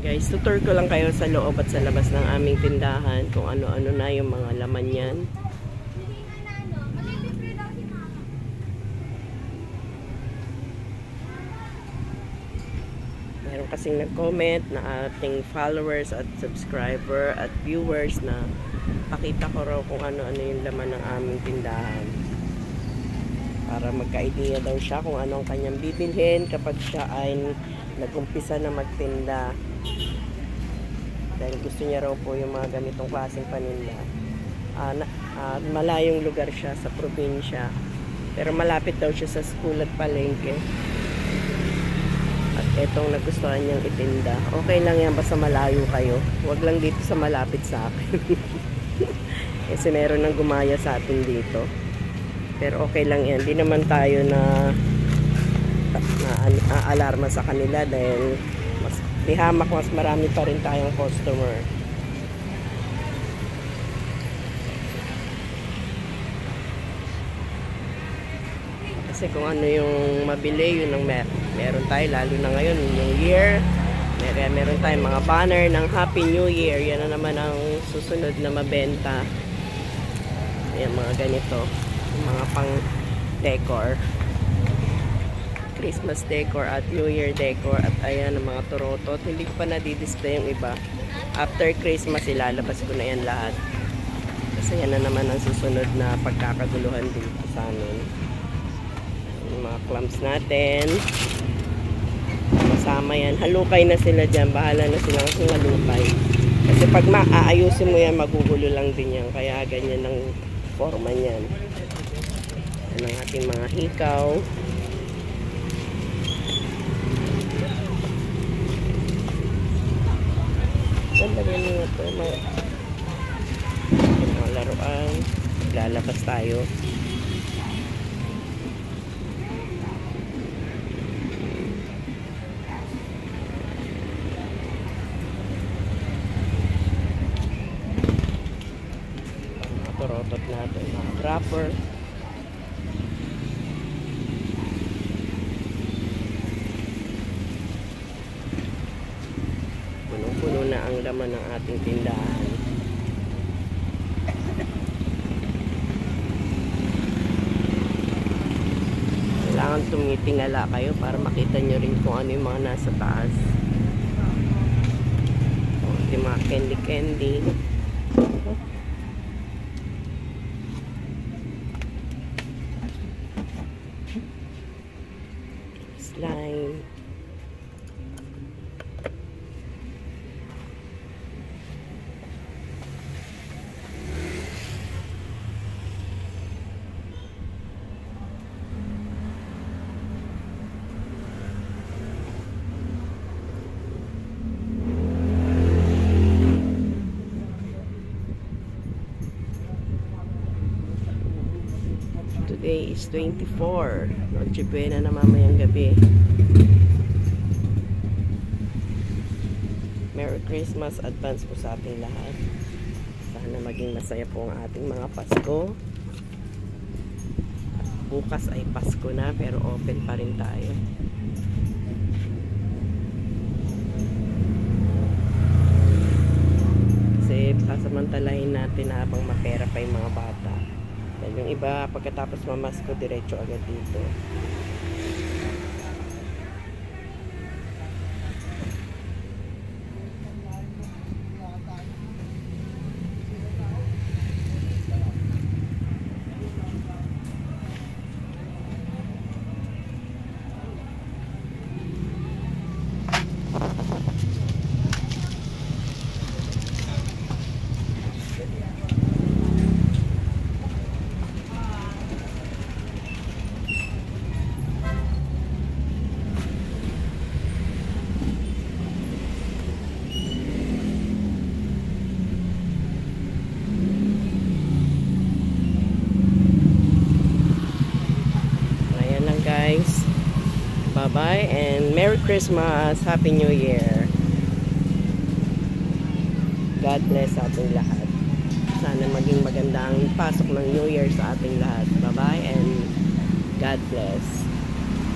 Guys, tutur ko lang kayo sa loob at sa labas ng aming tindahan kung ano-ano na yung mga laman yan. Meron kasing nag-comment na ating followers at subscriber at viewers na pakita ko raw kung ano-ano yung laman ng aming tindahan. Para magka-idea daw siya kung ano ang kanyang bibilhin kapag siya ay nag-umpisa na magtinda. Dahil gusto niya raw po yung mga ganitong klaseng paninda. Malayong lugar siya sa probinsya. Pero malapit daw siya sa school at palengke. At etong nagustuhan niyang itinda. Okay lang yan basta malayo kayo. Huwag lang dito sa malapit sa akin. Kasi meron nang gumaya sa atin dito. Pero okay lang yan. Di naman tayo na alarma sa kanila dahil di hamak mas marami pa rin tayong customer. Kasi kung ano yung mabili, yun ang meron tayo, lalo na ngayon yung year. Meron tayong mga banner ng Happy New Year. Yan na naman ang susunod na mabenta. Ayan, mga ganito, mga pang decor, Christmas decor at New Year decor. At ayan ang mga turotot. Hindi ko pa na-display yung iba. After Christmas ilalabas ko na yan lahat. Kasi yan na naman ang susunod na pagkakaguluhan dito sa amin. Yung mga clumps natin kasama yan. Halukay na sila dyan. Bahala na silang halukay. Kasi pag maaayusin mo yan, magugulo lang din yan. Kaya ganyan ang forma niyan. Yan ang ating mga hikaw. Ganda rin nyo ito. Mga laruan. Lalabas tayo. Mga turotot natin. Mga wrapper. Puno na ang laman ng ating tindahan. Kailangan tumitingala kayo para makita nyo rin kung ano yung mga nasa taas. Yung mga candy. Slime. Today is 24. Noche Buena na mamayang gabi. Merry Christmas advance po sa ating lahat. Sana maging masaya po ang ating mga Pasko. At bukas ay Pasko na pero open pa rin tayo. Kasi pasamantalahin natin habang mapera pa yung mga bata. Dahil yung iba, pagkatapos mamasko, diretso agad dito. Bye-bye and Merry Christmas, Happy New Year. God bless sa ating lahat. Sana maging magandang pasok ng New Year sa ating lahat. Bye-bye and God bless.